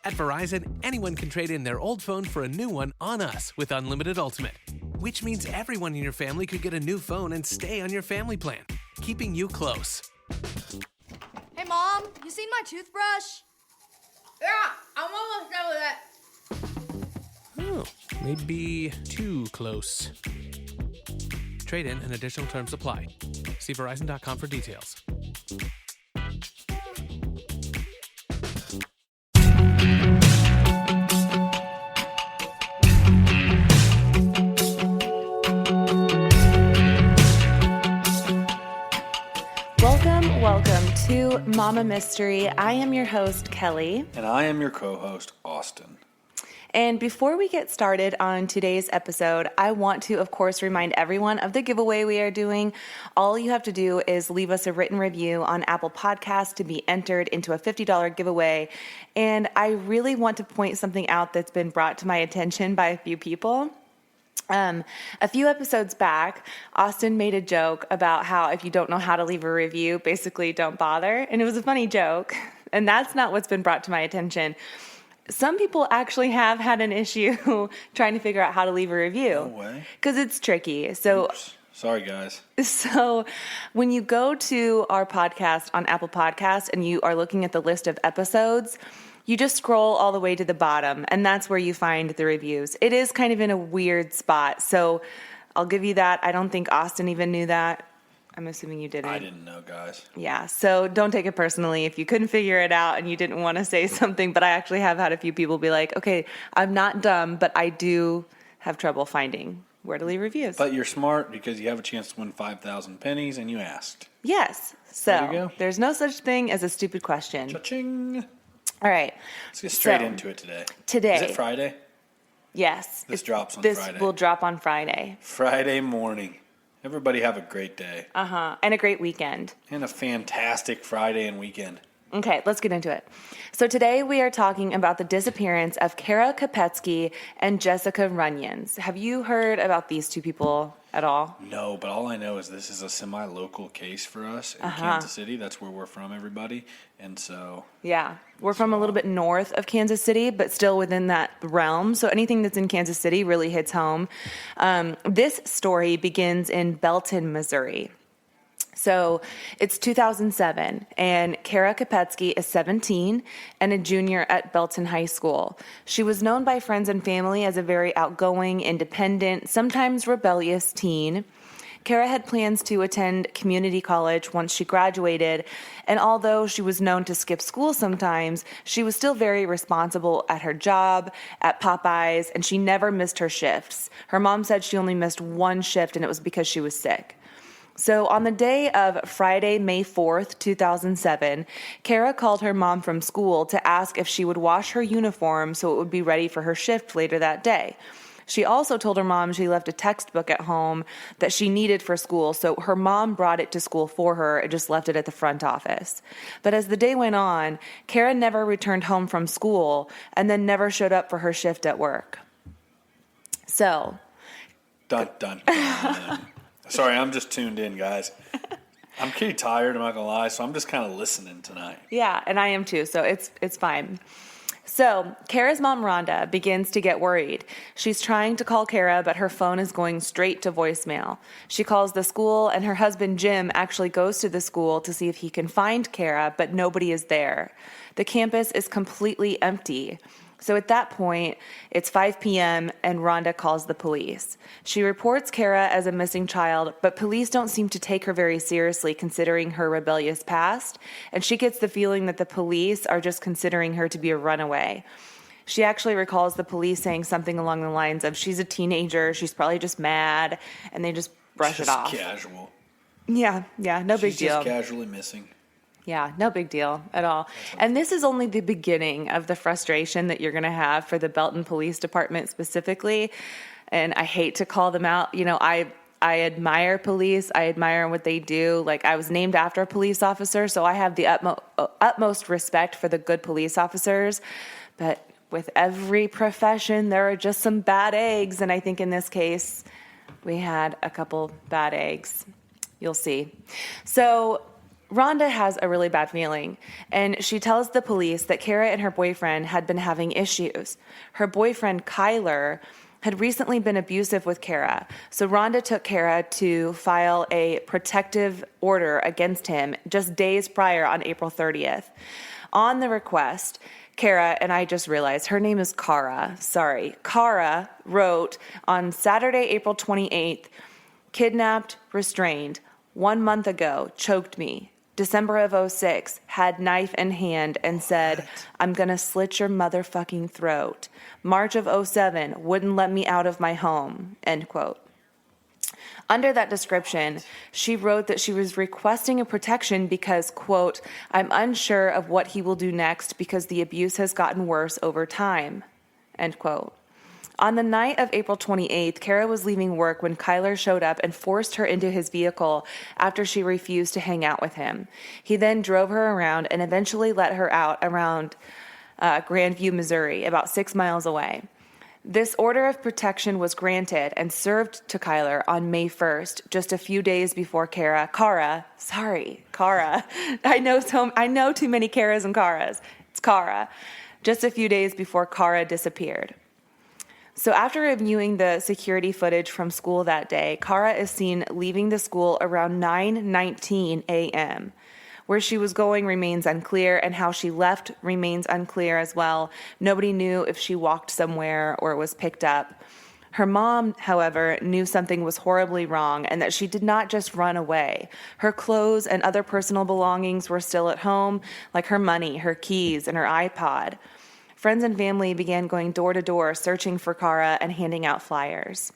At Verizon, anyone can trade in their old phone for a new one on us with Unlimited Ultimate, which means everyone in your family could get a new phone and stay on your family plan, keeping you close. Hey, Mom, you seen my toothbrush? Yeah, I'm almost done with it. Oh, maybe too close. Trade in and additional terms apply. See Verizon.com for details. Welcome to Mama Mystery. I am your host, Kelly. And I am your co-host, Austin. And before we get started on today's episode, I want to, of course, remind everyone of the giveaway we are doing. All you have to do is leave us a written review on Apple Podcasts to be entered into a $50 giveaway. And I really want to point something out that's been brought to my attention by a few people. A few episodes back, Austin made a joke about how if you don't know how to leave a review, basically don't bother. And it was a funny joke. And that's not what's been brought to my attention. Some people actually have had an issue trying to figure out how to leave a review. No way. Because it's tricky. So, oops. Sorry, guys. So when you go to our podcast on Apple Podcasts and you are looking at the list of episodes, you just scroll all the way to the bottom, and that's where you find the reviews. It is kind of in a weird spot, so I'll give you that. I don't think Austin even knew that. I'm assuming you didn't. I didn't know, guys. Yeah, so don't take it personally if you couldn't figure it out and you didn't want to say something, but I actually have had a few people be like, okay, I'm not dumb, but I do have trouble finding where to leave reviews. But you're smart because you have a chance to win 5,000 pennies, and you asked. Yes, There you go. There's no such thing as a stupid question. Cha-ching. All right. Let's get straight into it today. Today. Is it Friday? Yes. This drops on Friday. This will drop on Friday. Friday morning. Everybody have a great day. And a great weekend. And a fantastic Friday and weekend. Okay, let's get into it. So today we are talking about the disappearance of Kara Kopetsky and Jessica Runions. Have you heard about these two people at all? No, but all I know is this is a semi-local case for us in Kansas City. That's where we're from, everybody. And so... Yeah, we're from a little bit north of Kansas City, but still within that realm. So anything that's in Kansas City really hits home. This story begins in Belton, Missouri. So it's 2007, and Kara Kopetsky is 17 and a junior at Belton High School. She was known by friends and family as a very outgoing, independent, sometimes rebellious teen. Kara had plans to attend community college once she graduated, and although she was known to skip school sometimes, she was still very responsible at her job, at Popeyes, and she never missed her shifts. Her mom said she only missed one shift, and it was because she was sick. So on the day of Friday, May 4th, 2007, Kara called her mom from school to ask if she would wash her uniform so it would be ready for her shift later that day. She also told her mom she left a textbook at home that she needed for school, so her mom brought it to school for her and just left it at the front office. But as the day went on, Kara never returned home from school and then never showed up for her shift at work. So... Dun, dun, dun. Sorry, I'm just tuned in, guys. I'm pretty tired, I'm not going to lie, so I'm just kind of listening tonight. Yeah, and I am too, so it's fine. So, Kara's mom, Rhonda, begins to get worried. She's trying to call Kara, but her phone is going straight to voicemail. She calls the school, and her husband, Jim, actually goes to the school to see if he can find Kara, but nobody is there. The campus is completely empty. So at that point, it's 5 p.m. and Rhonda calls the police. She reports Kara as a missing child, but police don't seem to take her very seriously considering her rebellious past, and she gets the feeling that the police are just considering her to be a runaway. She actually recalls the police saying something along the lines of, she's a teenager, she's probably just mad, and they just brush it off. Just casual. Yeah, no big deal. She's just casually missing. Yeah, no big deal at all. And this is only the beginning of the frustration that you're going to have for the Belton Police Department specifically. And I hate to call them out. You know, I admire police. I admire what they do. Like, I was named after a police officer, so I have the utmost respect for the good police officers. But with every profession, there are just some bad eggs. And I think in this case, we had a couple bad eggs. You'll see. So Rhonda has a really bad feeling, and she tells the police that Kara and her boyfriend had been having issues. Her boyfriend, Kyler, had recently been abusive with Kara, so Rhonda took Kara to file a protective order against him just days prior on April 30th. On the request, Kara, and I just realized her name is Kara. Sorry. Kara wrote on Saturday, April 28th, kidnapped, restrained, 1 month ago, choked me. December of 06, had knife in hand and said, I'm going to slit your motherfucking throat. March of 07, wouldn't let me out of my home, end quote. Under that description, she wrote that she was requesting a protection because, quote, I'm unsure of what he will do next because the abuse has gotten worse over time, end quote. On the night of April 28th, Kara was leaving work when Kyler showed up and forced her into his vehicle after she refused to hang out with him. He then drove her around and eventually let her out around Grandview, Missouri, about 6 miles away. This order of protection was granted and served to Kyler on May 1st, just a few days before Kara. I know too many Karas and Karas. It's Kara. Just a few days before Kara disappeared. So after reviewing the security footage from school that day, Kara is seen leaving the school around 9:19 a.m. Where she was going remains unclear, and how she left remains unclear as well. Nobody knew if she walked somewhere or was picked up. Her mom, however, knew something was horribly wrong and that she did not just run away. Her clothes and other personal belongings were still at home, like her money, her keys, and her iPod. Friends and family began going door to door searching for Kara and handing out flyers.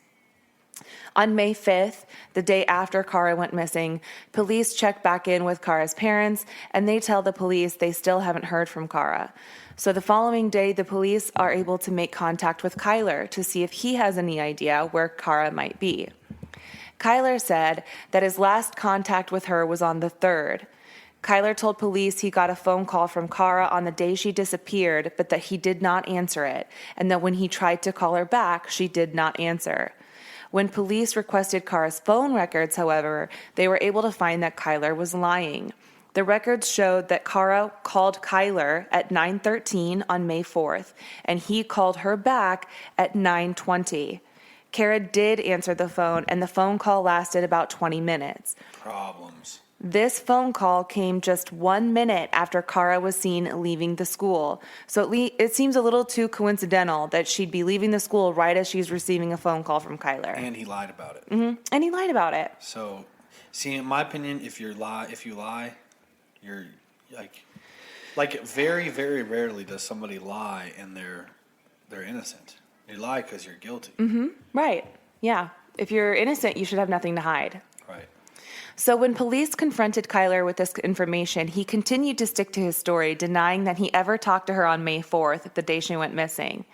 On May 5th, the day after Kara went missing, police check back in with Kara's parents, and they tell the police they still haven't heard from Kara. So the following day, the police are able to make contact with Kyler to see if he has any idea where Kara might be. Kyler said that his last contact with her was on the 3rd. Kyler told police he got a phone call from Kara on the day she disappeared, but that he did not answer it, and that when he tried to call her back, she did not answer. When police requested Kara's phone records, however, they were able to find that Kyler was lying. The records showed that Kara called Kyler at 9:13 on May 4th, and he called her back at 9:20. Kara did answer the phone, and the phone call lasted about 20 minutes. Problems. This phone call came just 1 minute after Kara was seen leaving the school. So it seems a little too coincidental that she'd be leaving the school right as she's receiving a phone call from Kyler. And he lied about it. Mm-hmm. And he lied about it. So, see, in my opinion, if you lie, you're like very, very rarely does somebody lie and they're innocent. You lie because you're guilty. Mm-hmm. Right. Yeah. If you're innocent, you should have nothing to hide. Right. So when police confronted Kyler with this information, he continued to stick to his story, denying that he ever talked to her on May 4th, the day she went missing.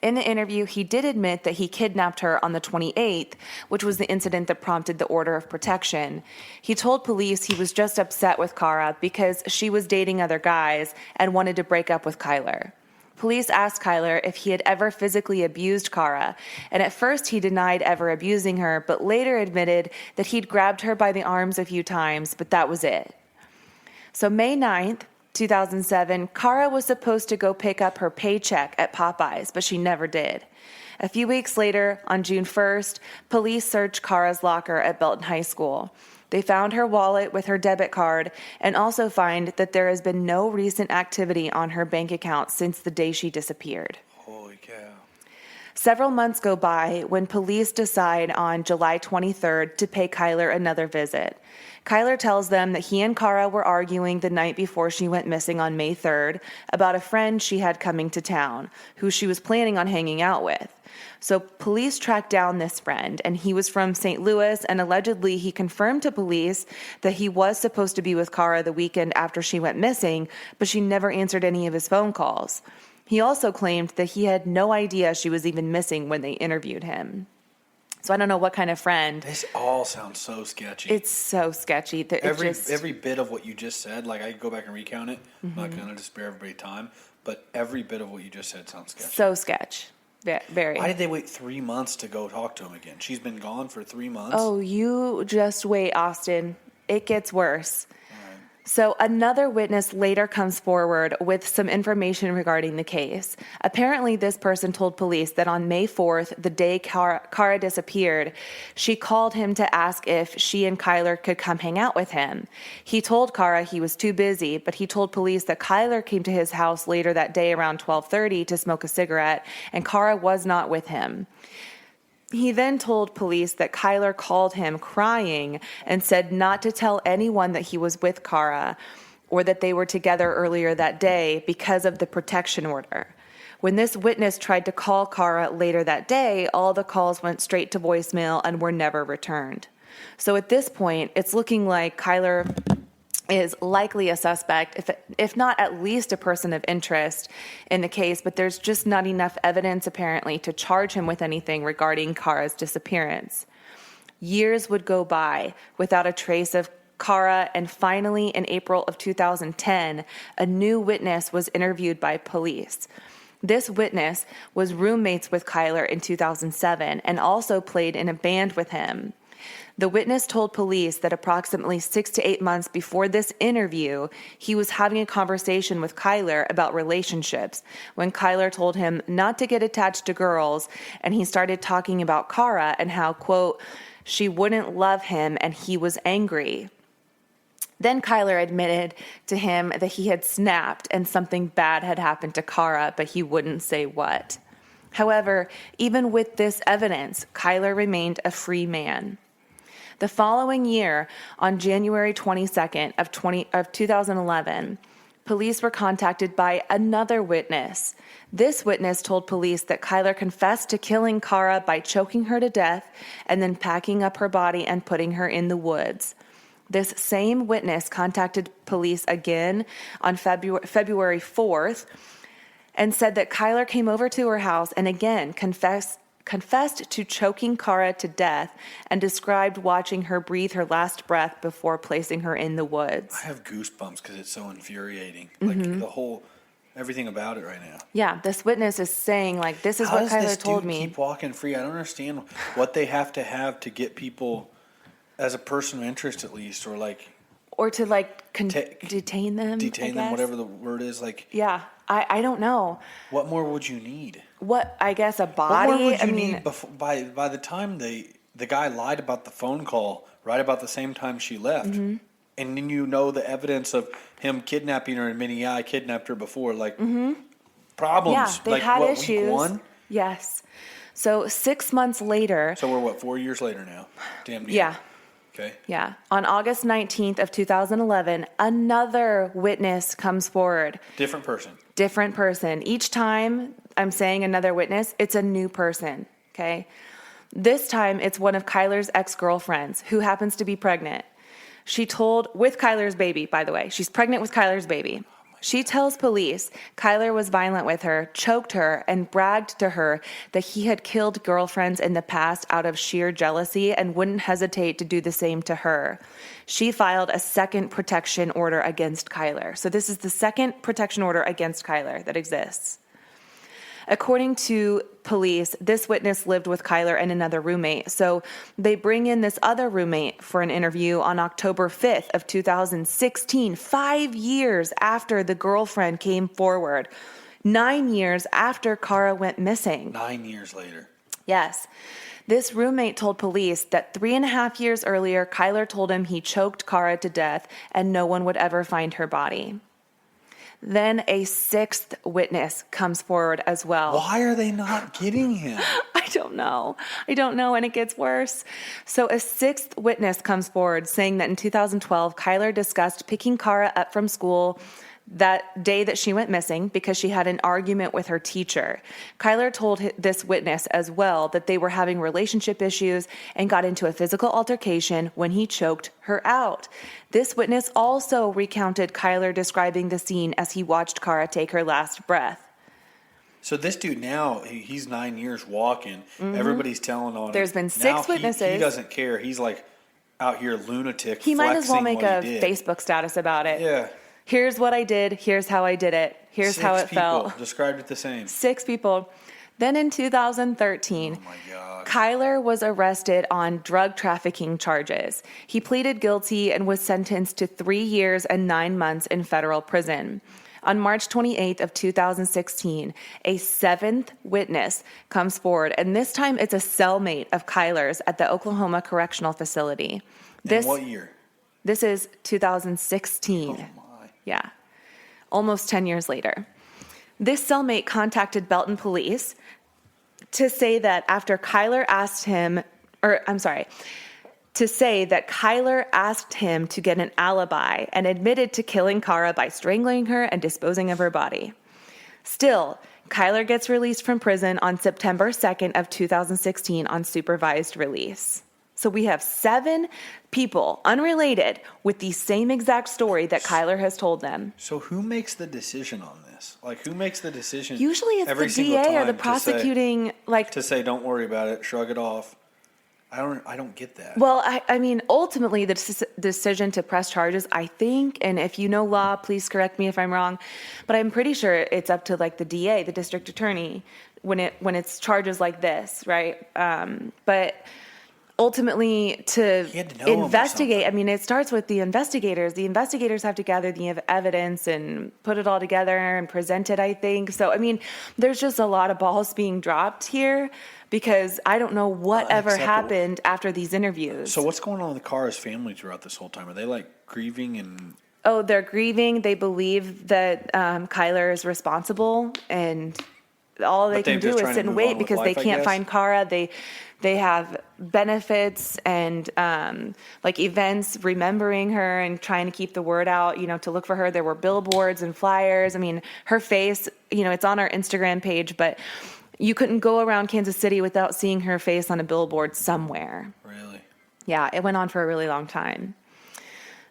In the interview, he did admit that he kidnapped her on the 28th, which was the incident that prompted the order of protection. He told police he was just upset with Kara because she was dating other guys and wanted to break up with Kyler. Police asked Kyler if he had ever physically abused Kara, and at first he denied ever abusing her, but later admitted that he'd grabbed her by the arms a few times, but that was it. So May 9th, 2007, Kara was supposed to go pick up her paycheck at Popeyes, but she never did. A few weeks later, on June 1st, police searched Kara's locker at Belton High School. They found her wallet with her debit card and also find that there has been no recent activity on her bank account since the day she disappeared. Holy cow. Several months go by when police decide on July 23rd to pay Kyler another visit. Kyler tells them that he and Kara were arguing the night before she went missing on May 3rd about a friend she had coming to town, who she was planning on hanging out with. So police tracked down this friend, and he was from St. Louis, and allegedly he confirmed to police that he was supposed to be with Kara the weekend after she went missing, but she never answered any of his phone calls. He also claimed that he had no idea she was even missing when they interviewed him. So I don't know what kind of friend. This all sounds so sketchy. It's so sketchy. That every bit of what you just said, like I could go back and recount it. Mm-hmm. I'm not going to spare everybody time, but every bit of what you just said sounds sketchy. So sketch. Very. Why did they wait 3 months to go talk to him again? She's been gone for 3 months. Oh, you just wait, Austin. It gets worse. Right. So another witness later comes forward with some information regarding the case. Apparently, this person told police that on May 4th, the day Kara disappeared, she called him to ask if she and Kyler could come hang out with him. He told Kara he was too busy, but he told police that Kyler came to his house later that day around 12:30 to smoke a cigarette, and Kara was not with him. He then told police that Kyler called him crying and said not to tell anyone that he was with Kara or that they were together earlier that day because of the protection order. When this witness tried to call Kara later that day, all the calls went straight to voicemail and were never returned. So at this point, it's looking like Kyler is likely a suspect, if not at least a person of interest in the case, but there's just not enough evidence apparently to charge him with anything regarding Kara's disappearance. Years would go by without a trace of Kara, and finally in April of 2010, a new witness was interviewed by police. This witness was roommates with Kyler in 2007 and also played in a band with him. The witness told police that approximately 6 to 8 months before this interview, he was having a conversation with Kyler about relationships when Kyler told him not to get attached to girls, and he started talking about Kara and how, quote, she wouldn't love him and he was angry. Then Kyler admitted to him that he had snapped and something bad had happened to Kara, but he wouldn't say what. However, even with this evidence, Kyler remained a free man. The following year, on January 22nd of 2011, police were contacted by another witness. This witness told police that Kyler confessed to killing Kara by choking her to death and then packing up her body and putting her in the woods. This same witness contacted police again on February 4th and said that Kyler came over to her house and again confessed to choking Kara to death and described watching her breathe her last breath before placing her in the woods. I have goosebumps because it's so infuriating. Like everything about it right now. Yeah, this witness is saying, like, this is what Kyler told me. Keep walking free. I don't understand what they have to get people, as a person of interest at least, or to detain them. Detain them, whatever the word is. Yeah, I don't know. What more would you need? What, I guess, a body? What more would you need by the time the guy lied about the phone call right about the same time she left, and then the evidence of him kidnapping her and admitting, yeah, I kidnapped her before, problems. Yeah, they had issues. Week one? Yes. So 6 months later. So we're 4 years later now? Damn near. Yeah. Okay. Yeah. On August 19th of 2011, another witness comes forward. Different person. Each time I'm saying another witness, it's a new person, okay? This time, it's one of Kyler's ex-girlfriends who happens to be pregnant. With Kyler's baby, by the way. She's pregnant with Kyler's baby. She tells police Kyler was violent with her, choked her, and bragged to her that he had killed girlfriends in the past out of sheer jealousy and wouldn't hesitate to do the same to her. She filed a second protection order against Kyler. So this is the second protection order against Kyler that exists. According to police, this witness lived with Kyler and another roommate. So they bring in this other roommate for an interview on October 5th of 2016, 5 years after the girlfriend came forward, 9 years after Kara went missing. 9 years later. Yes. This roommate told police that 3.5 years earlier, Kyler told him he choked Kara to death and no one would ever find her body. Then a sixth witness comes forward as well. Why are they not getting him? I don't know, and it gets worse. So a sixth witness comes forward saying that in 2012, Kyler discussed picking Kara up from school that day that she went missing because she had an argument with her teacher. Kyler told this witness as well that they were having relationship issues and got into a physical altercation when he choked her out. This witness also recounted Kyler describing the scene as he watched Kara take her last breath. So this dude now, he's 9 years walking. Mm-hmm. Everybody's telling on him. There's been six witnesses. He doesn't care. He's like out here lunatic. He might as well make a Facebook status about it. Yeah. Here's what I did. Here's how I did it. Here's how it felt. Described it the same. 6 people. Then in 2013, Oh my God. Kyler was arrested on drug trafficking charges. He pleaded guilty and was sentenced to 3 years and 9 months in federal prison. On March 28th of 2016, a seventh witness comes forward, and this time it's a cellmate of Kyler's at the Oklahoma Correctional Facility. In what year? This is 2016. Oh my. Yeah, almost 10 years later. This cellmate contacted Belton police to say that after Kyler asked him, to say that Kyler asked him to get an alibi and admitted to killing Kara by strangling her and disposing of her body. Still, Kyler gets released from prison on September 2nd of 2016 on supervised release. So we have 7 people, unrelated, with the same exact story that Kyler has told them. So who makes the decision on this? Like, who makes the decision? Usually it's every the single DA or time the prosecuting, to say, don't worry about it, shrug it off. I don't get that. Well, I mean, ultimately, the decision to press charges, I think, and if you know law, please correct me if I'm wrong, but I'm pretty sure it's up to like the DA, the district attorney, when it's charges like this, right? But ultimately, to investigate, I mean, it starts with the investigators. The investigators have to gather the evidence and put it all together and present it, I think. So, I mean, there's just a lot of balls being dropped here because I don't know what ever happened after these interviews. So what's going on with Kara's family throughout this whole time? Are they like grieving and... Oh, they're grieving. They believe that Kyler is responsible, and all they can do is sit and wait because they can't find Kara. They have benefits and like events remembering her and trying to keep the word out, to look for her. There were billboards and flyers. I mean, her face, it's on our Instagram page, but you couldn't go around Kansas City without seeing her face on a billboard somewhere. Really? Yeah, it went on for a really long time.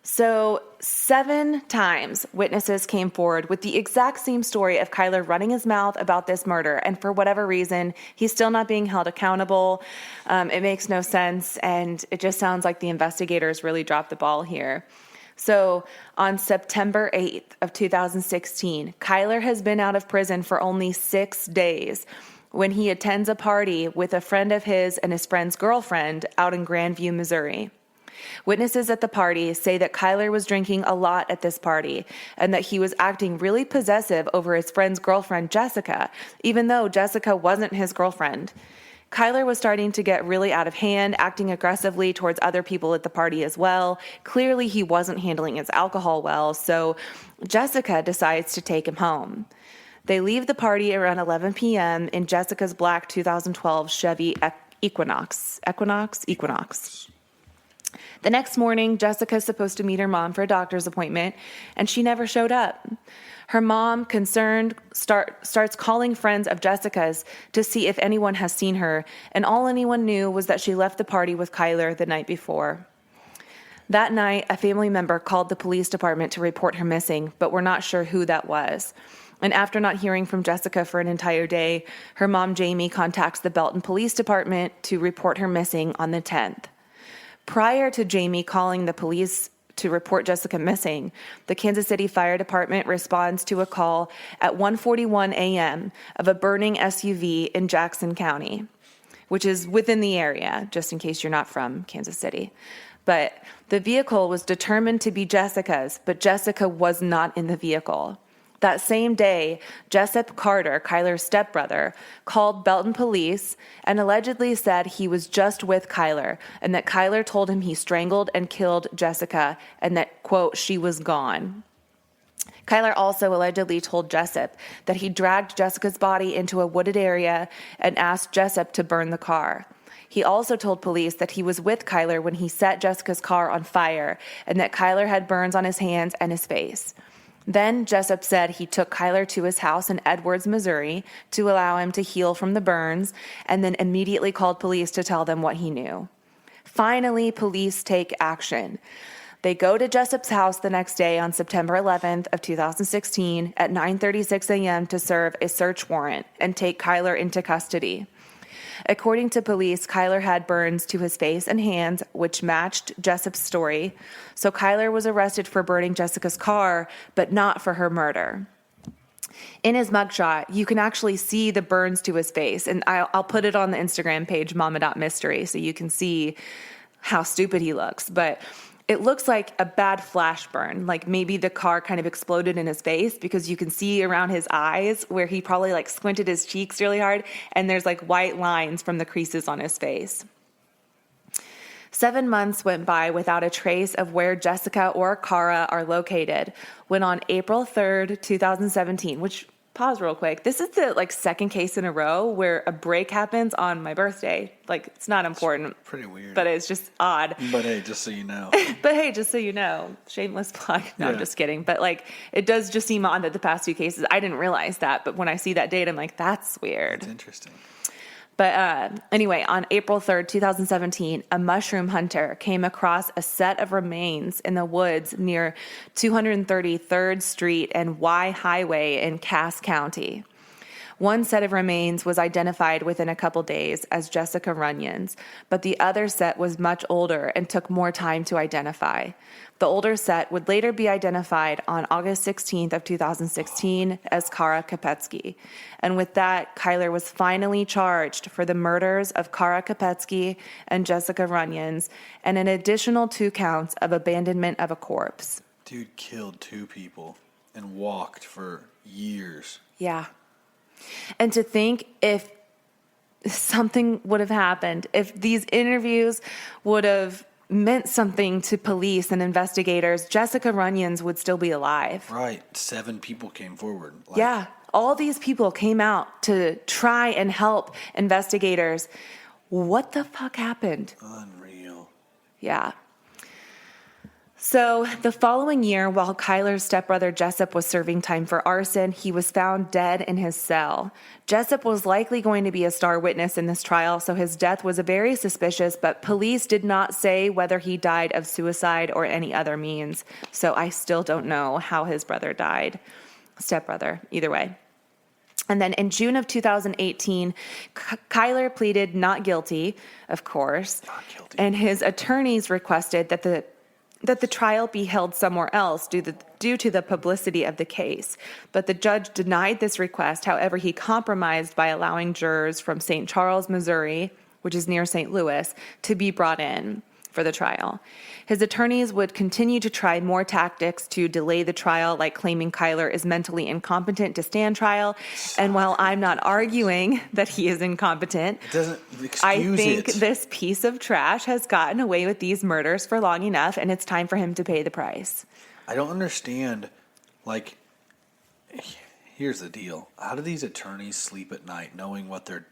So 7 times witnesses came forward with the exact same story of Kyler running his mouth about this murder. And for whatever reason, he's still not being held accountable. It makes no sense. And it just sounds like the investigators really dropped the ball here. So on September 8th of 2016, Kyler has been out of prison for only 6 days when he attends a party with a friend of his and his friend's girlfriend out in Grandview, Missouri. Witnesses at the party say that Kyler was drinking a lot at this party and that he was acting really possessive over his friend's girlfriend, Jessica, even though Jessica wasn't his girlfriend. Kyler was starting to get really out of hand, acting aggressively towards other people at the party as well. Clearly, he wasn't handling his alcohol well, so Jessica decides to take him home. They leave the party around 11 p.m. in Jessica's black 2012 Chevy Equinox. The next morning, Jessica's supposed to meet her mom for a doctor's appointment, and she never showed up. Her mom, concerned, starts calling friends of Jessica's to see if anyone has seen her, and all anyone knew was that she left the party with Kyler the night before. That night, a family member called the police department to report her missing, but we're not sure who that was. And after not hearing from Jessica for an entire day, her mom, Jamie, contacts the Belton Police Department to report her missing on the 10th. Prior to Jamie calling the police to report Jessica missing, the Kansas City Fire Department responds to a call at 1:41 a.m. of a burning SUV in Jackson County, which is within the area, just in case you're not from Kansas City. But the vehicle was determined to be Jessica's, but Jessica was not in the vehicle. That same day, Jessup Carter, Kyler's stepbrother, called Belton police and allegedly said he was just with Kyler and that Kyler told him he strangled and killed Jessica and that, quote, she was gone. Kyler also allegedly told Jessup that he dragged Jessica's body into a wooded area and asked Jessup to burn the car. He also told police that he was with Kyler when he set Jessica's car on fire and that Kyler had burns on his hands and his face. Then Jessup said he took Kyler to his house in Edwards, Missouri, to allow him to heal from the burns, and then immediately called police to tell them what he knew. Finally, police take action. They go to Jessup's house the next day on September 11th of 2016 at 9:36 a.m. to serve a search warrant and take Kyler into custody. According to police, Kyler had burns to his face and hands, which matched Jessup's story. So Kyler was arrested for burning Jessica's car, but not for her murder. In his mugshot, you can actually see the burns to his face. And I'll put it on the Instagram page, mama.mystery, so you can see how stupid he looks. But it looks like a bad flash burn. Like maybe the car kind of exploded in his face, because you can see around his eyes where he probably like squinted his cheeks really hard. And there's like white lines from the creases on his face. 7 months went by without a trace of where Jessica or Kara are located, when on April 3rd, 2017, which, pause real quick, this is the like second case in a row where a break happens on my birthday. Like, it's not important. It's pretty weird. But it's just odd. But hey, just so you know. Shameless plug. No, I'm just kidding. But like, it does just seem odd that the past two cases, I didn't realize that. But when I see that date, I'm like, that's weird. It's interesting. But anyway, on April 3rd, 2017, a mushroom hunter came across a set of remains in the woods near 233rd Street and Y Highway in Cass County. One set of remains was identified within a couple days as Jessica Runions, but the other set was much older and took more time to identify. The older set would later be identified on August 16th of 2016 as Kara Kopetsky. And with that, Kyler was finally charged for the murders of Kara Kopetsky and Jessica Runions, and an additional 2 counts of abandonment of a corpse. Dude killed 2 people and walked for years. Yeah. And to think if something would have happened, if these interviews would have meant something to police and investigators, Jessica Runions would still be alive. Right. 7 people came forward. Yeah. All these people came out to try and help investigators. What the fuck happened? Unreal. Yeah. So the following year, while Kyler's stepbrother Jessup was serving time for arson, he was found dead in his cell. Jessup was likely going to be a star witness in this trial, so his death was very suspicious, but police did not say whether he died of suicide or any other means. So I still don't know how his brother died. Stepbrother, either way. And then in June of 2018, Kyler pleaded not guilty, of course. Not guilty. And his attorneys requested that the trial be held somewhere else due to the publicity of the case. But the judge denied this request. However, he compromised by allowing jurors from St. Charles, Missouri, which is near St. Louis, to be brought in for the trial. His attorneys would continue to try more tactics to delay the trial, like claiming Kyler is mentally incompetent to stand trial. And while I'm not arguing that he is incompetent, it doesn't excuse I think it. this piece of trash has gotten away with these murders for long enough, and it's time for him to pay the price. I don't understand. Like, here's the deal. How do these attorneys sleep at night knowing what they're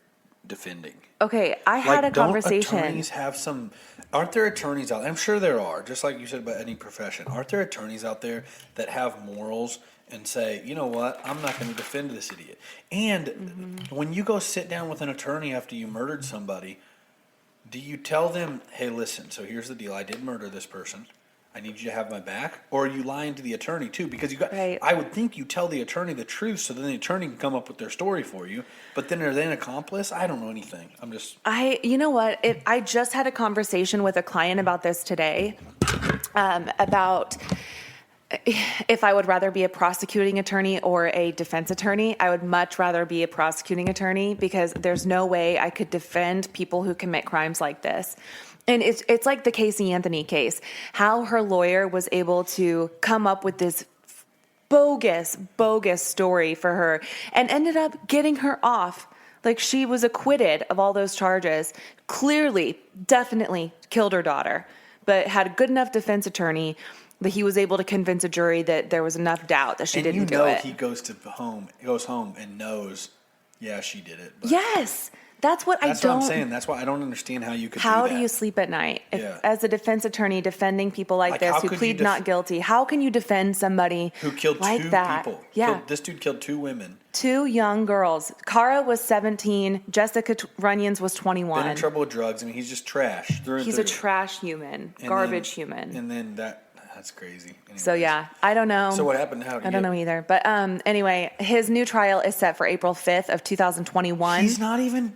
defending? Okay, I had a conversation. Don't attorneys have some... Aren't there attorneys out there? I'm sure there are, just like you said about any profession. Aren't there attorneys out there that have morals and say, you know what, I'm not going to defend this idiot? And when you go sit down with an attorney after you murdered somebody, do you tell them, hey, listen, so here's the deal. I did murder this person. I need you to have my back? Or are you lying to the attorney too? Because you got, right. I would think you tell the attorney the truth so then the attorney can come up with their story for you. But then are they an accomplice? I don't know anything. You know what? I just had a conversation with a client about this today, about if I would rather be a prosecuting attorney or a defense attorney. I would much rather be a prosecuting attorney, because there's no way I could defend people who commit crimes like this. And it's like the Casey Anthony case, how her lawyer was able to come up with this bogus story for her and ended up getting her off. Like, she was acquitted of all those charges, clearly, definitely killed her daughter, but had a good enough defense attorney that he was able to convince a jury that there was enough doubt that she didn't do it. He goes home and knows, yeah, she did it. But yes. That's what what I'm saying. That's why I don't understand how you could do that. How do you sleep at night? As a defense attorney defending people like this who plead not guilty, how can you defend somebody who killed like 2 that? people? Yeah. This dude killed 2 women. 2 young girls. Kara was 17. Jessica Runions was 21. Been in trouble with drugs. I mean, he's just trash. He's a trash human. Garbage human. And then that's crazy. Anyways. So yeah, I don't know. So what happened? I don't know either. But anyway, his new trial is set for April 5th of 2021. He's not even...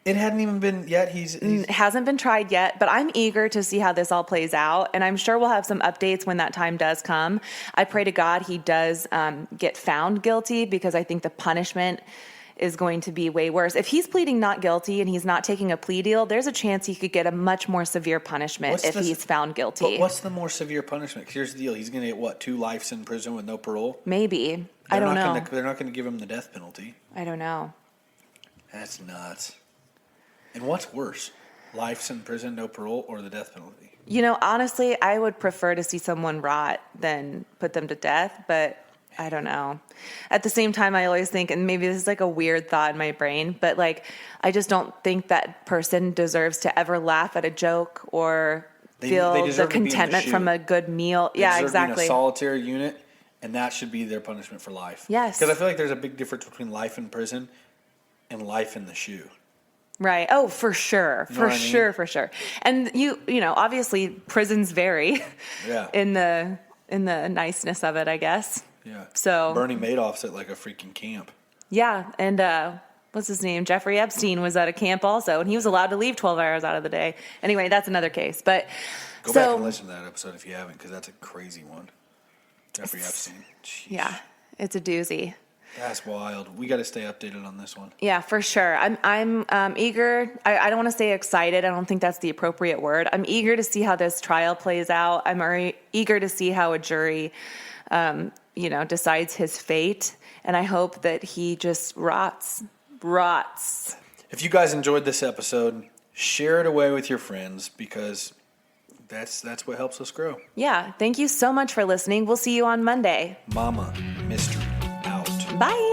It hadn't even been yet. He's It hasn't been tried yet, but I'm eager to see how this all plays out. And I'm sure we'll have some updates when that time does come. I pray to God he does get found guilty, because I think the punishment is going to be way worse. If he's pleading not guilty and he's not taking a plea deal, there's a chance he could get a much more severe punishment he's found guilty. But what's the more severe punishment? 'Cause here's the deal. He's going to get, what, 2 lives in prison with no parole? Maybe. I don't know. They're not going to give him the death penalty. I don't know. That's nuts. And what's worse? Life in prison, no parole, or the death penalty? You know, honestly, I would prefer to see someone rot than put them to death, but I don't know. At the same time, I always think, and maybe this is like a weird thought in my brain, but like, I just don't think that person deserves to ever laugh at a joke or feel the contentment from a good meal. Yeah, exactly. Be in a solitary unit, and that should be their punishment for life. Yes. Because I feel like there's a big difference between life in prison and life in the shoe. Right. Oh, for sure. You know For sure. And you know, obviously prisons vary in the niceness of it, I guess. Yeah. So Bernie Madoff's at like a freaking camp. Yeah. And what's his name? Jeffrey Epstein was at a camp also, and he was allowed to leave 12 hours out of the day. Anyway, that's another case. But Go back and listen to that episode if you haven't, because that's a crazy one. Jeffrey Epstein. Jeez. Yeah. It's a doozy. That's wild. We got to stay updated on this one. Yeah, for sure. I'm eager. I don't want to say excited. I don't think that's the appropriate word. I'm eager to see how this trial plays out. I'm eager to see how a jury, decides his fate. And I hope that he just rots. If you guys enjoyed this episode, share it away with your friends, because that's what helps us grow. Yeah. Thank you so much for listening. We'll see you on Monday. Mama Mystery out. Bye.